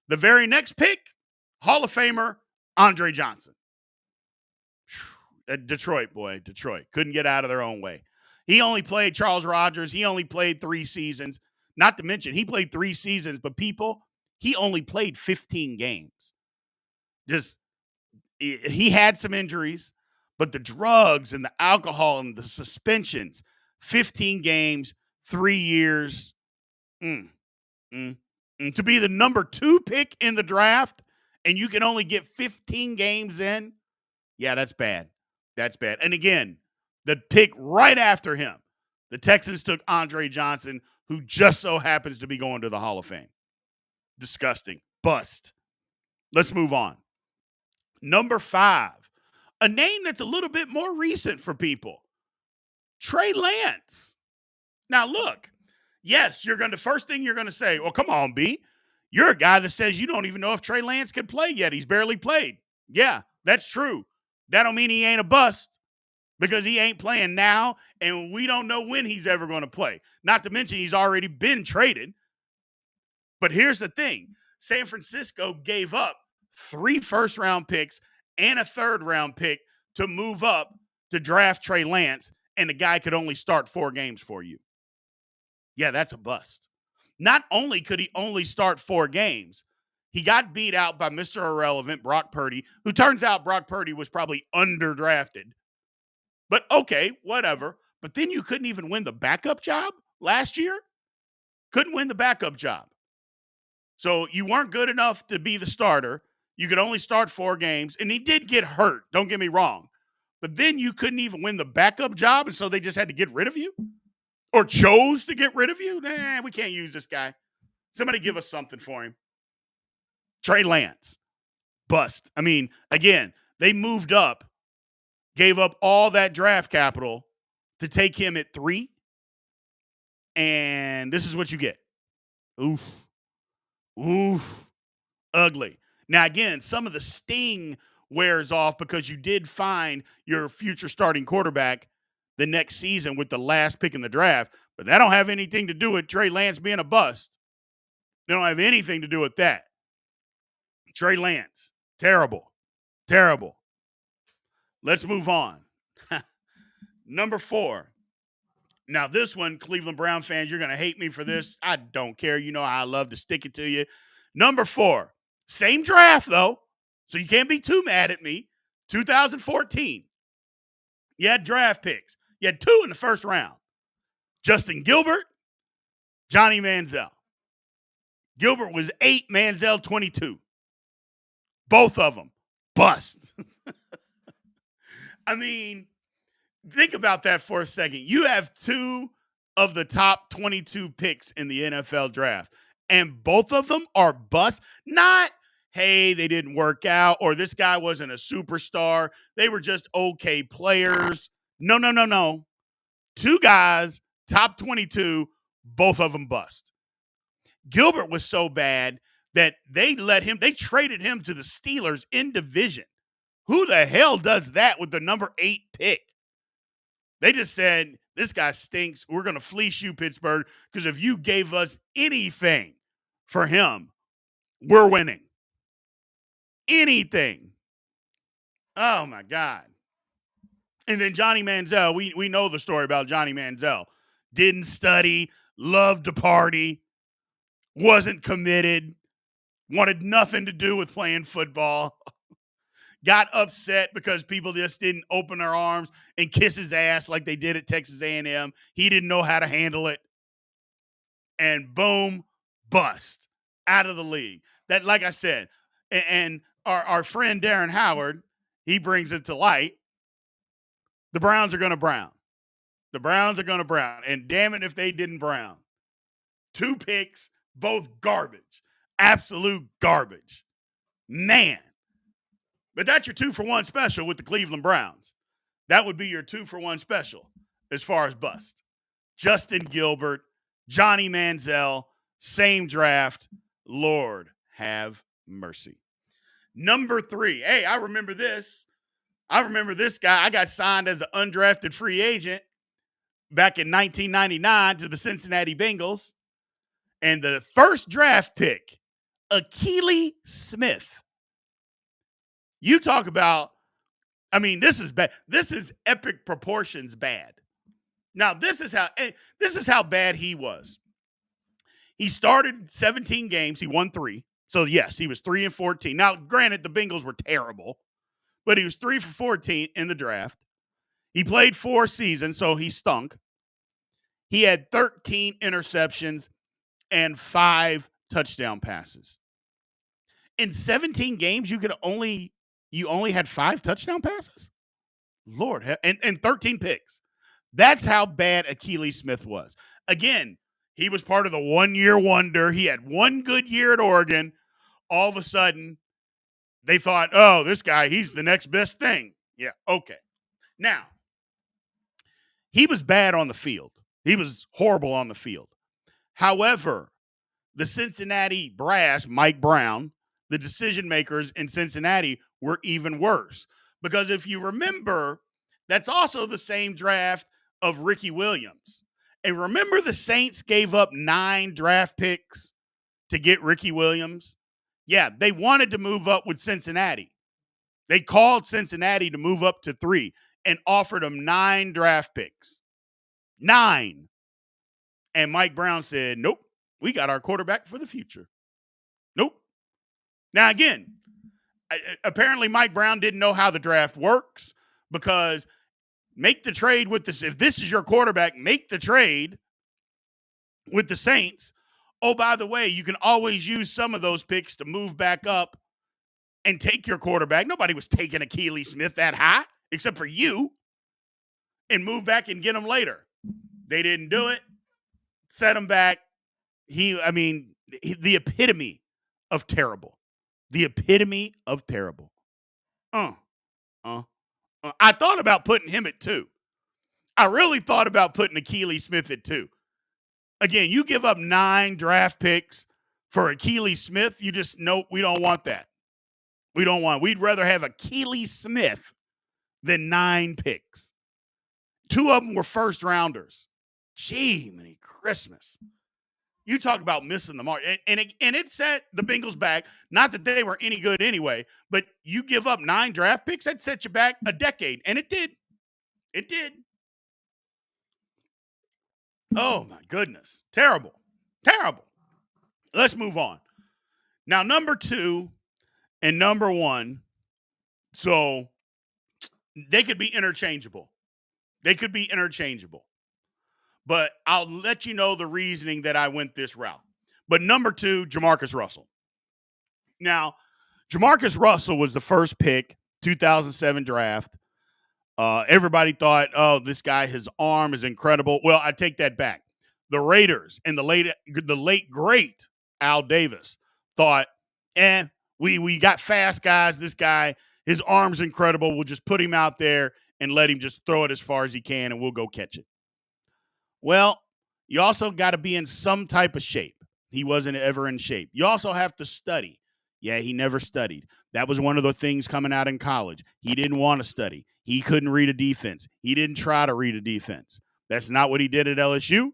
The very next pick, Hall of Famer Andre Johnson. Detroit couldn't get out of their own way. Charles Rogers, he only played 3 seasons. Not to mention, he played 3 seasons, but he only played 15 games. He had some injuries, but the drugs and the alcohol and the suspensions, 15 games, 3 years. To be the number 2 pick in the draft, and you can only get 15 games in, yeah, that's bad. That's bad. And again, the pick right after him, the Texans took Andre Johnson, who just so happens to be going to the Hall of Fame. Disgusting. Bust. Let's move on. Number 5, a name that's a little bit more recent for people. Trey Lance. Now, look, yes, first thing you're going to say, well, come on, B. You're a guy that says you don't even know if Trey Lance can play yet. He's barely played. Yeah, that's true. That don't mean he ain't a bust, because he ain't playing now, and we don't know when he's ever going to play. Not to mention he's already been traded. But here's the thing. San Francisco gave up 3 first-round picks and a third-round pick to move up to draft Trey Lance, and the guy could only start 4 games for you. Yeah, that's a bust. Not only could he only start 4 games, he got beat out by Mr. Irrelevant, Brock Purdy, who turns out Brock Purdy was probably underdrafted. But okay, whatever. But then you couldn't even win the backup job last year? Couldn't win the backup job. So you weren't good enough to be the starter. You could only start 4 games. And he did get hurt, don't get me wrong. But then you couldn't even win the backup job, and so they just had to get rid of you? Or chose to get rid of you? Nah, we can't use this guy. Somebody give us something for him. Trey Lance. Bust. I mean, again, they moved up, gave up all that draft capital to take him at 3. And this is what you get. Oof. Ugly. Now, again, some of the sting wears off because you did find your future starting quarterback the next season with the last pick in the draft, but that don't have anything to do with Trey Lance being a bust. They don't have anything to do with that. Trey Lance, terrible. Let's move on. Number 4. Now, this one, Cleveland Brown fans, you're going to hate me for this. I don't care. You know I love to stick it to you. Number 4, same draft, though, so you can't be too mad at me. 2014. You had draft picks. You had 2 in the first round. Justin Gilbert, Johnny Manziel. Gilbert was 8, Manziel 22. Both of them bust. I mean, Think about that for a second. You have two of the top 22 picks in the NFL draft, and both of them are bust. Not, hey, they didn't work out, or this guy wasn't a superstar. They were just okay players. No, no, no, no. Two guys, top 22, both of them bust. Gilbert was so bad that they traded him to the Steelers in division. Who the hell does that with the number 8 pick? They just said, this guy stinks. We're going to fleece you, Pittsburgh, because if you gave us anything for him, we're winning. Anything. Oh, my God. And then Johnny Manziel, we know the story about Johnny Manziel. Didn't study, loved to party, wasn't committed, wanted nothing to do with playing football. Got upset because people just didn't open their arms and kiss his ass like they did at Texas A&M. He didn't know how to handle it. And boom, bust out of the league. That, like I said, and our friend Darren Howard, he brings it to light. The Browns are going to brown. The Browns are going to brown. And damn it if they didn't brown. 2 picks, both garbage. Absolute garbage. Man. But that's your 2-for-1 special with the Cleveland Browns. That would be your 2-for-1 special as far as bust. Justin Gilbert, Johnny Manziel, same draft. Lord have mercy. Number 3. Hey, I remember this. I remember this guy. I got signed as an undrafted free agent back in 1999 to the Cincinnati Bengals. And the first draft pick, Akili Smith. You talk about, I mean, this is bad. This is epic proportions bad. Now, this is how bad he was. He started 17 games. He won 3. So, yes, he was 3-14. Now, granted, the Bengals were terrible, but he was 3-14 in the draft. He played 4 seasons, so he stunk. He had 13 interceptions and 5 touchdown passes. In 17 games, you only had 5 touchdown passes? Lord, and 13 picks. That's how bad Akili Smith was. Again, he was part of the one-year wonder. He had one good year at Oregon. All of a sudden, they thought, oh, this guy, he's the next best thing. Yeah, okay. Now, he was bad on the field. He was horrible on the field. However, the Cincinnati brass, Mike Brown, the decision makers in Cincinnati were even worse. Because if you remember, that's also the same draft of Ricky Williams. And remember the Saints gave up 9 draft picks to get Ricky Williams? Yeah, they wanted to move up with Cincinnati. They called Cincinnati to move up to 3 and offered them 9 draft picks. 9. And Mike Brown said, nope, we got our quarterback for the future. Nope. Now, again, apparently Mike Brown didn't know how the draft works because make the trade with this. If this is your quarterback, make the trade with the Saints. Oh, by the way, you can always use some of those picks to move back up and take your quarterback. Nobody was taking Akili Smith that high except for you and move back and get him later. They didn't do it. Set him back. The epitome of terrible. The epitome of terrible. I thought about putting him at 2. I really thought about putting Akili Smith at 2. Again, you give up 9 draft picks for Akili Smith. You just know we don't want that. We'd rather have Akili Smith than 9 picks. 2 of them were first rounders. Gee, many Christmas. You talk about missing the mark. And it set the Bengals back. Not that they were any good anyway, but you give up 9 draft picks, that set you back a decade. And it did. It did. Oh, my goodness. Terrible. Terrible. Let's move on. Now, number 2 and number 1, so they could be interchangeable. But I'll let you know the reasoning that I went this route. But number 2, Jamarcus Russell. Now, Jamarcus Russell was the first pick, 2007 draft. Everybody thought, oh, this guy, his arm is incredible. Well, I take that back. The Raiders and the late great Al Davis thought, we got fast guys. This guy, his arm's incredible. We'll just put him out there and let him just throw it as far as he can, and we'll go catch it. Well, you also got to be in some type of shape. He wasn't ever in shape. You also have to study. Yeah, he never studied. That was one of the things coming out in college. He didn't want to study. He couldn't read a defense. He didn't try to read a defense. That's not what he did at LSU,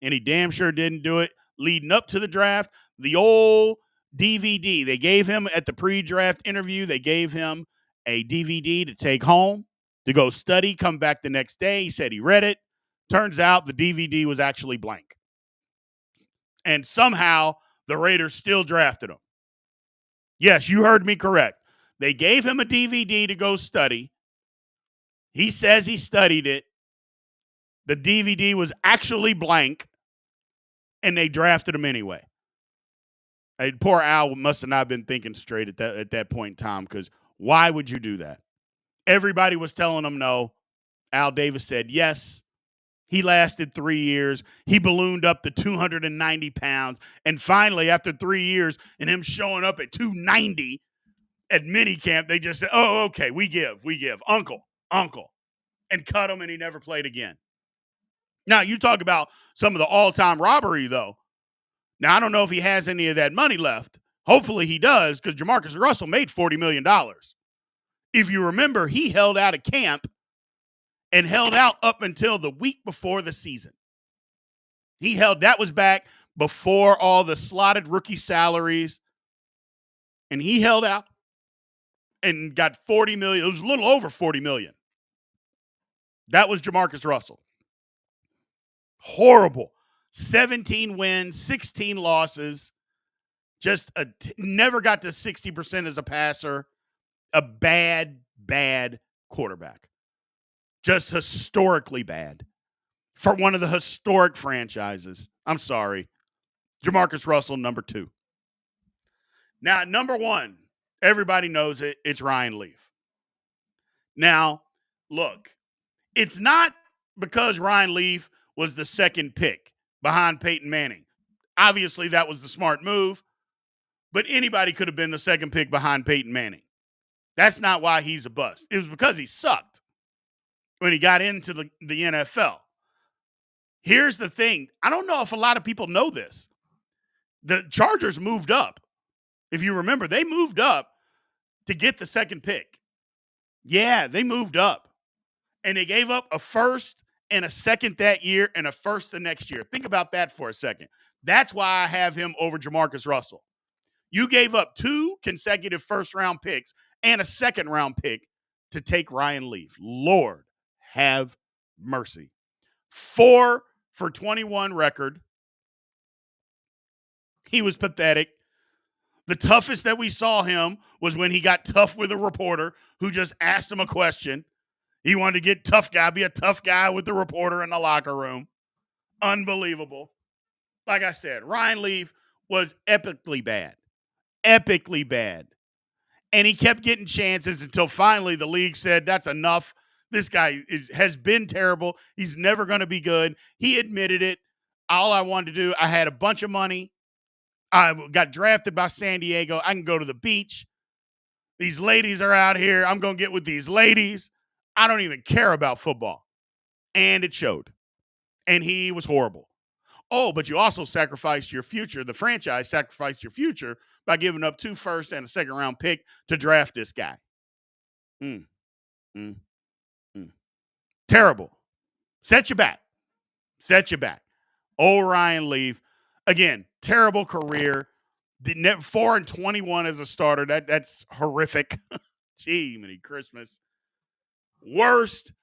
and he damn sure didn't do it leading up to the draft. The old DVD, they gave him at the pre-draft interview, they gave him a DVD to take home to go study, come back the next day. He said he read it. Turns out the DVD was actually blank. And somehow the Raiders still drafted him. Yes, you heard me correct. They gave him a DVD to go study. He says he studied it. The DVD was actually blank, and they drafted him anyway. And poor Al must have not been thinking straight at that point in time, because why would you do that? Everybody was telling him no. Al Davis said yes. He lasted 3 years. He ballooned up to 290 pounds. And finally, after 3 years and him showing up at 290 at minicamp, they just said, oh, okay, we give. Uncle. And cut him, and he never played again. Now, you talk about some of the all-time robbery, though. Now, I don't know if he has any of that money left. Hopefully he does, because Jamarcus Russell made $40 million. If you remember, he held out of camp and held out up until the week before the season. That was back before all the slotted rookie salaries. And he held out and got $40 million. It was a little over $40 million. That was Jamarcus Russell. Horrible. 17 wins, 16 losses. Just never got to 60% as a passer. A bad quarterback. Just historically bad for one of the historic franchises. I'm sorry. Jamarcus Russell, number 2. Now, number 1, everybody knows it. It's Ryan Leaf. Now, look, it's not because Ryan Leaf was the second pick behind Peyton Manning. Obviously, that was the smart move, but anybody could have been the second pick behind Peyton Manning. That's not why he's a bust. It was because he sucked when he got into the NFL. Here's the thing. I don't know if a lot of people know this. The Chargers moved up. If you remember, they moved up to get the second pick. Yeah, they moved up. And they gave up a first and a second that year and a first the next year. Think about that for a second. That's why I have him over Jamarcus Russell. You gave up 2 consecutive first-round picks and a second-round pick to take Ryan Leaf. Lord have mercy. 4 for 21 record. He was pathetic. The toughest that we saw him was when he got tough with a reporter who just asked him a question. He wanted to get tough guy, be a tough guy with the reporter in the locker room. Unbelievable. Like I said, Ryan Leaf was epically bad. Epically bad. And he kept getting chances until finally the league said, that's enough. This guy has been terrible. He's never going to be good. He admitted it. All I wanted to do, I had a bunch of money. I got drafted by San Diego. I can go to the beach. These ladies are out here. I'm going to get with these ladies. I don't even care about football. And it showed. And he was horrible. Oh, but you also sacrificed your future. The franchise sacrificed your future by giving up 2 first and a second round pick to draft this guy. Terrible. Set you back. Oh, Ryan Leaf. Again, terrible career. 4-21 as a starter. That's horrific. Gee, many Christmas. Worst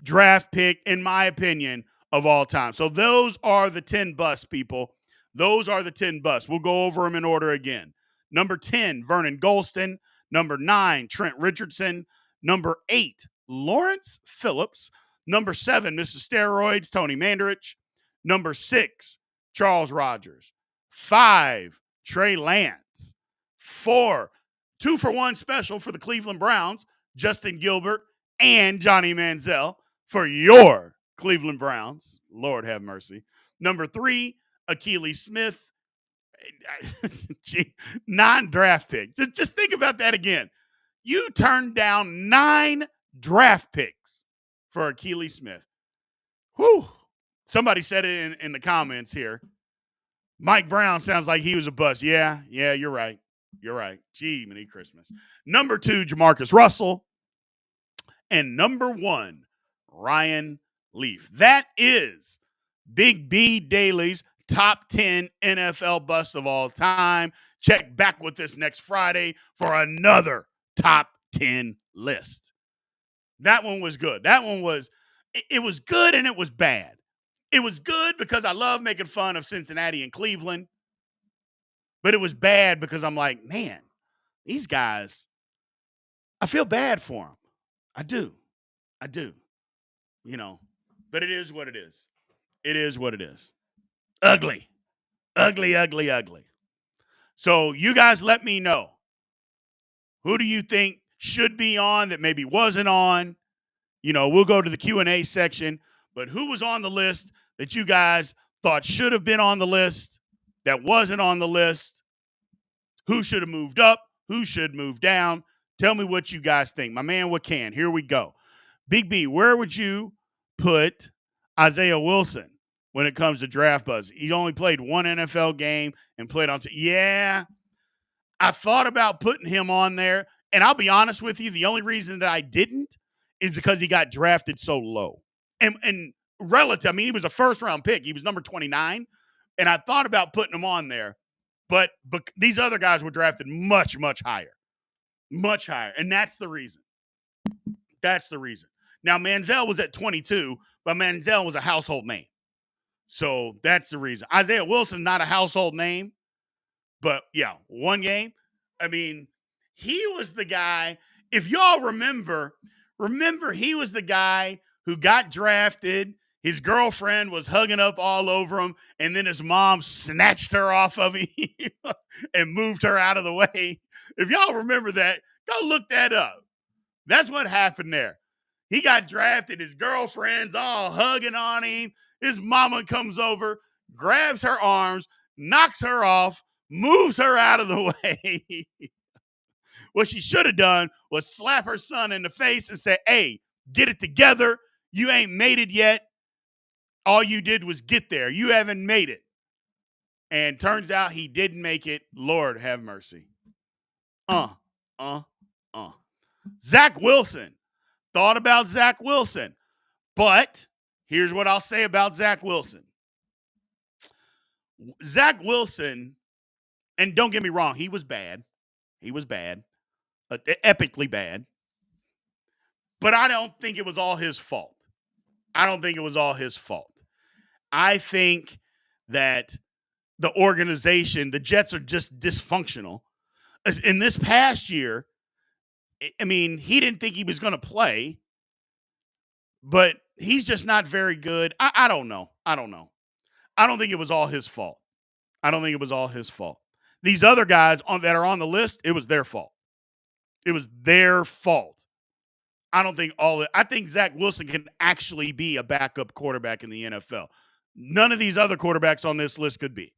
draft pick, in my opinion, of all time. So those are the 10 busts, people. Those are the 10 busts. We'll go over them in order again. Number 10, Vernon Golston. Number 9, Trent Richardson. Number 8, Lawrence Phillips. Number 7, Mr. Steroids, Tony Mandarich. Number 6, Charles Rogers. 5, Trey Lance. 4, 2-for-1 special for the Cleveland Browns, Justin Gilbert and Johnny Manziel for your Cleveland Browns. Lord have mercy. Number 3, Akili Smith. 9 draft picks. Just think about that again. You turned down 9 draft picks for Akili Smith. Whew. Somebody said it in the comments here. Mike Brown sounds like he was a bust. Yeah, you're right. You're right. Gee, many Christmas. Number 2, Jamarcus Russell. And number 1, Ryan Leaf. That is Big B Daily's top 10 NFL busts of all time. Check back with us next Friday for another top 10 list. That one was good. That one was, it was good and it was bad. It was good because I love making fun of Cincinnati and Cleveland. But it was bad because I'm like, man, these guys, I feel bad for them. I do. You know, but it is what it is. It is what it is. Ugly. So you guys let me know. Who do you think should be on that maybe wasn't on? You know, we'll go to the Q&A section. But who was on the list that you guys thought should have been on the list that wasn't on the list? Who should have moved up? Who should move down? Tell me what you guys think. My man, what can? Here we go. Big B, where would you put Isaiah Wilson when it comes to draft buzz? He only played 1 NFL game and played on. Yeah, I thought about putting him on there. And I'll be honest with you, the only reason that I didn't is because he got drafted so low. And relative, I mean, he was a first-round pick. He was number 29. And I thought about putting him on there. But these other guys were drafted much, much higher. Much higher. And that's the reason. That's the reason. Now, Manziel was at 22, but Manziel was a household name. So that's the reason. Isaiah Wilson, not a household name. But, yeah, 1 game. I mean, he was the guy. If y'all remember, he was the guy who got drafted. His girlfriend was hugging up all over him, and then his mom snatched her off of him and moved her out of the way. If y'all remember that, go look that up. That's what happened there. He got drafted. His girlfriend's all hugging on him. His mama comes over, grabs her arms, knocks her off, moves her out of the way. What she should have done was slap her son in the face and say, hey, get it together. You ain't made it yet. All you did was get there. You haven't made it. And turns out he didn't make it. Lord have mercy. Zach Wilson. Thought about Zach Wilson. But here's what I'll say about Zach Wilson. Zach Wilson, and don't get me wrong, he was bad. He was bad. Epically bad. But I don't think it was all his fault. I think that the organization, the Jets are just dysfunctional. In this past year, I mean, he didn't think he was going to play, but he's just not very good. I don't know. I don't think it was all his fault. These other guys that are on the list, it was their fault. I think Zach Wilson can actually be a backup quarterback in the NFL. None of these other quarterbacks on this list could be.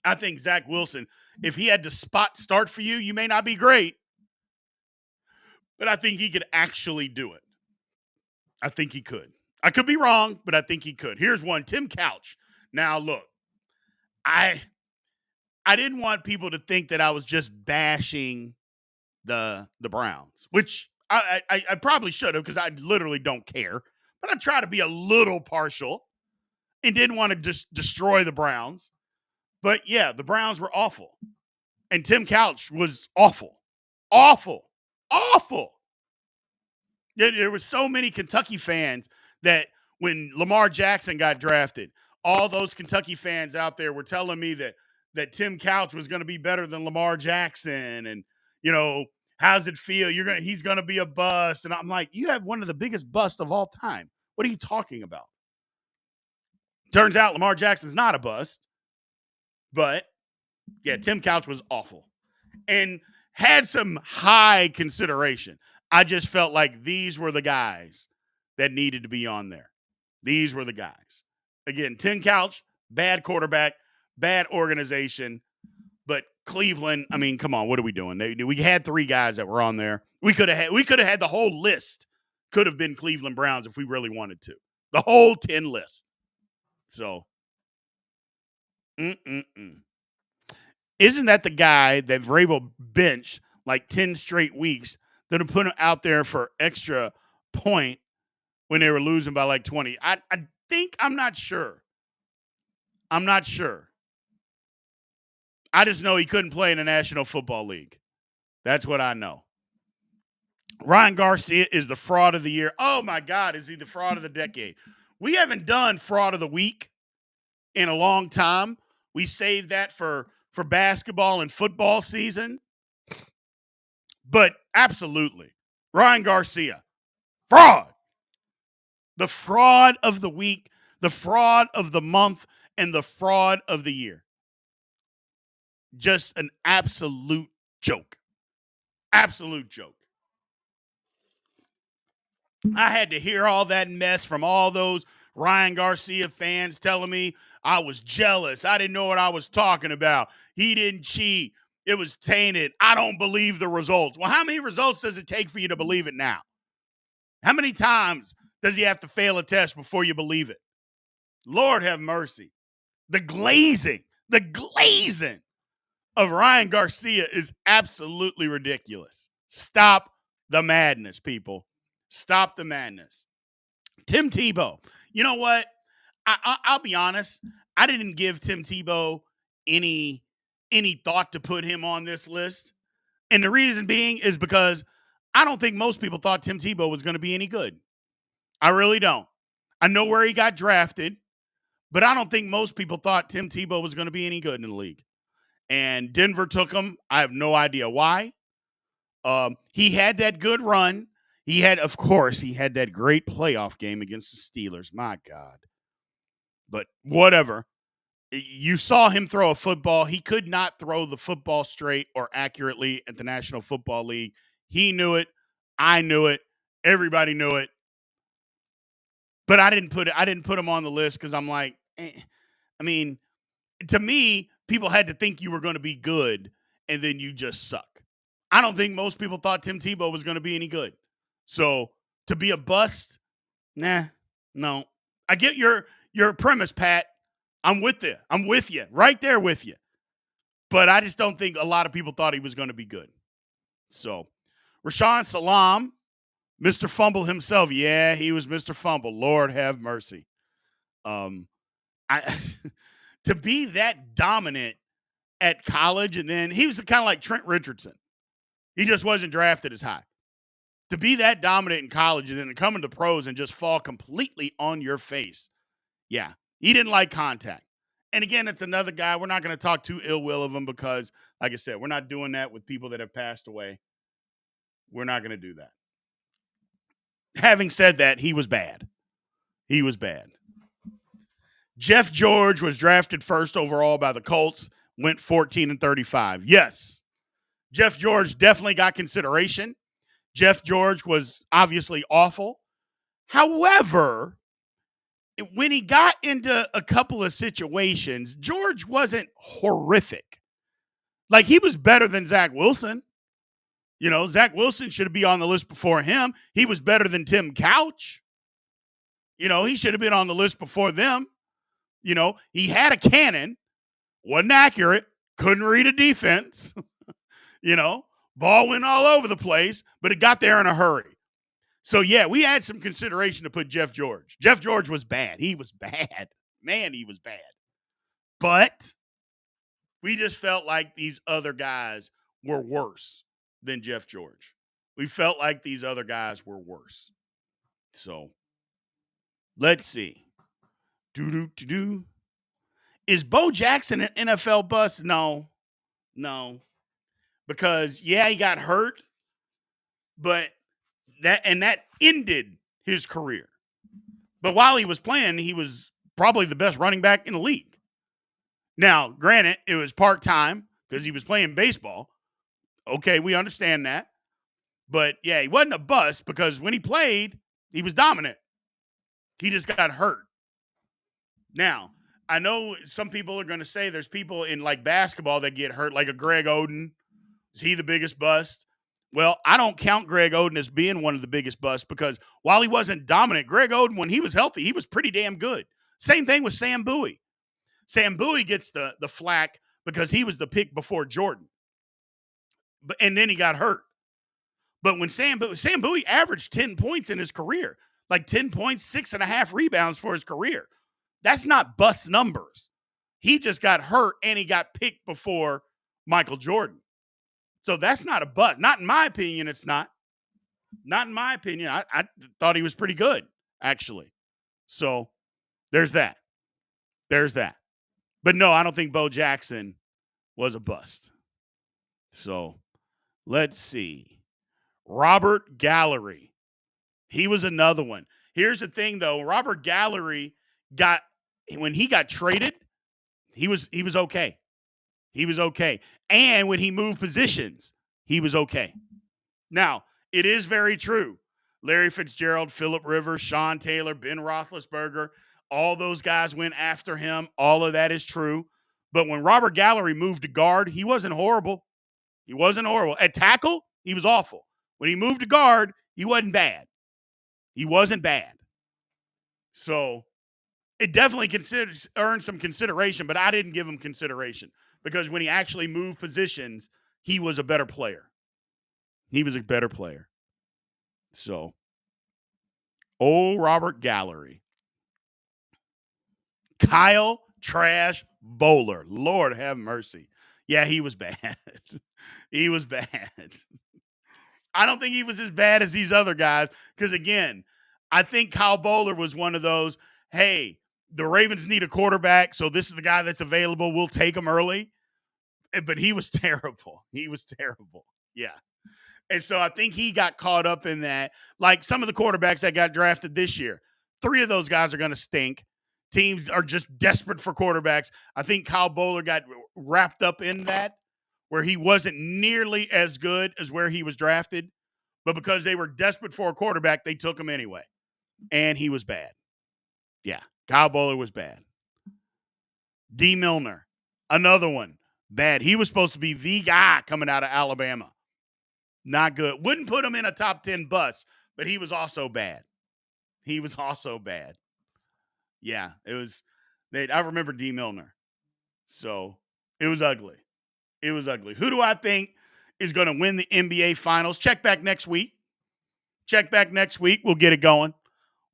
I think Zach Wilson, if he had to start for you, you may not be great, but I think he could actually do it. I think he could. I could be wrong, but I think he could. Here's one, Tim Couch. Now, look, I didn't want people to think that I was just bashing the Browns, which I probably should have because I literally don't care. But I try to be a little partial and didn't want to just destroy the Browns. But, yeah, the Browns were awful. And Tim Couch was awful. Awful. There were so many Kentucky fans that when Lamar Jackson got drafted, all those Kentucky fans out there were telling me that Tim Couch was going to be better than Lamar Jackson. And, you know, how's it feel? He's going to be a bust. And I'm like, you have one of the biggest busts of all time. What are you talking about? Turns out Lamar Jackson's not a bust. But, yeah, Tim Couch was awful and had some high consideration. I just felt like these were the guys that needed to be on there. These were the guys. Again, Tim Couch, bad quarterback, bad organization. But Cleveland, I mean, come on, what are we doing? We had 3 guys that were on there. We could have had the whole list. Could have been Cleveland Browns if we really wanted to. The whole 10 list. So, isn't that the guy that Vrabel benched like 10 straight weeks that have put him out there for extra point when they were losing by like 20? I think, I'm not sure. I just know he couldn't play in the National Football League. That's what I know. Ryan Garcia is the fraud of the year. Oh, my God, is he the fraud of the decade? We haven't done fraud of the week in a long time. We saved that for basketball and football season. But absolutely, Ryan Garcia, fraud. The fraud of the week, the fraud of the month, and the fraud of the year. Just an absolute joke. Absolute joke. I had to hear all that mess from all those Ryan Garcia fans telling me I was jealous. I didn't know what I was talking about. He didn't cheat. It was tainted. I don't believe the results. Well, how many results does it take for you to believe it now? How many times does he have to fail a test before you believe it? Lord have mercy. The glazing of Ryan Garcia is absolutely ridiculous. Stop the madness, people. Stop the madness. Tim Tebow. You know what? I'll be honest. I didn't give Tim Tebow any thought to put him on this list. And the reason being is because I don't think most people thought Tim Tebow was going to be any good. I really don't. I know where he got drafted, but I don't think most people thought Tim Tebow was going to be any good in the league. And Denver took him. I have no idea why. He had that good run. He had that great playoff game against the Steelers. My God. But whatever. You saw him throw a football. He could not throw the football straight or accurately at the National Football League. He knew it. I knew it. Everybody knew it. But I didn't put him on the list because I'm like, I mean, to me, people had to think you were going to be good, and then you just suck. I don't think most people thought Tim Tebow was going to be any good. So to be a bust, no. I get your premise, Pat. I'm with you. Right there with you. But I just don't think a lot of people thought he was going to be good. So Rashaan Salam, Mr. Fumble himself. Yeah, he was Mr. Fumble. Lord have mercy. To be that dominant at college, and then he was kind of like Trent Richardson. He just wasn't drafted as high. To be that dominant in college and then to come into pros and just fall completely on your face. Yeah, he didn't like contact. And again, it's another guy. We're not going to talk too ill will of him because, like I said, we're not doing that with people that have passed away. We're not going to do that. Having said that, he was bad. Jeff George was drafted first overall by the Colts, went 14-35. Yes, Jeff George definitely got consideration. Jeff George was obviously awful. However, when he got into a couple of situations, George wasn't horrific. Like, he was better than Zach Wilson. You know, Zach Wilson should be on the list before him. He was better than Tim Couch. You know, he should have been on the list before them. You know, he had a cannon, wasn't accurate, couldn't read a defense. You know, ball went all over the place, but it got there in a hurry. So, yeah, we had some consideration to put Jeff George. Jeff George was bad. He was bad. Man, he was bad. But we just felt like these other guys were worse than Jeff George. We felt like these other guys were worse. So, let's see. Is Bo Jackson an NFL bust? No. Because, yeah, he got hurt, but that ended his career. But while he was playing, he was probably the best running back in the league. Now, granted, it was part-time because he was playing baseball. Okay, we understand that. But yeah, he wasn't a bust because when he played, he was dominant. He just got hurt. Now, I know some people are going to say there's people in like basketball that get hurt, like a Greg Oden. Is he the biggest bust? Well, I don't count Greg Oden as being one of the biggest busts because while he wasn't dominant, Greg Oden, when he was healthy, he was pretty damn good. Same thing with Sam Bowie. Sam Bowie gets the flack because he was the pick before Jordan. And then he got hurt. But when Sam Bowie averaged 10 points in his career, like 10 points, 6.5 rebounds for his career. That's not bust numbers. He just got hurt and he got picked before Michael Jordan. So that's not a bust. Not in my opinion, it's not. Not in my opinion. I thought he was pretty good, actually. So there's that. There's that. But no, I don't think Bo Jackson was a bust. So let's see. Robert Gallery. He was another one. Here's the thing, though. Robert Gallery when he got traded, he was okay. He was okay. And when he moved positions, he was okay. Now, it is very true. Larry Fitzgerald, Phillip Rivers, Sean Taylor, Ben Roethlisberger, all those guys went after him. All of that is true. But when Robert Gallery moved to guard, he wasn't horrible. He wasn't horrible. At tackle, he was awful. When he moved to guard, he wasn't bad. He wasn't bad. So it definitely earned some consideration, but I didn't give him consideration because when he actually moved positions, he was a better player. He was a better player. So, Robert Gallery. Kyle Trash Bowler. Lord have mercy. Yeah, he was bad. He was bad. I don't think he was as bad as these other guys because, again, I think Kyle Bowler was one of those, hey, the Ravens need a quarterback, so this is the guy that's available. We'll take him early. But he was terrible. He was terrible. Yeah. And so I think he got caught up in that. Like some of the quarterbacks that got drafted this year, 3 of those guys are going to stink. Teams are just desperate for quarterbacks. I think Kyle Bowler got wrapped up in that where he wasn't nearly as good as where he was drafted. But because they were desperate for a quarterback, they took him anyway. And he was bad. Yeah, Kyle Bowler was bad. D. Milner, another one, bad. He was supposed to be the guy coming out of Alabama. Not good. Wouldn't put him in a top 10 bust, but he was also bad. He was also bad. Yeah, it was. I remember D. Milner. So it was ugly. It was ugly. Who do I think is going to win the NBA Finals? Check back next week. Check back next week. We'll get it going.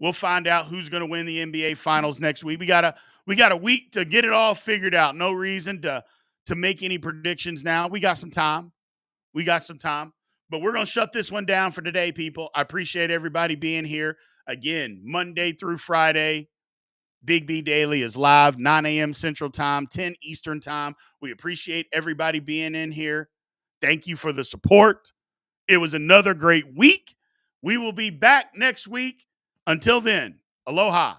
We'll find out who's going to win the NBA Finals next week. We got a week to get it all figured out. No reason to make any predictions now. We got some time. But we're going to shut this one down for today, people. I appreciate everybody being here. Again, Monday through Friday, Big B Daily is live, 9 a.m. Central Time, 10 Eastern Time. We appreciate everybody being in here. Thank you for the support. It was another great week. We will be back next week. Until then, aloha.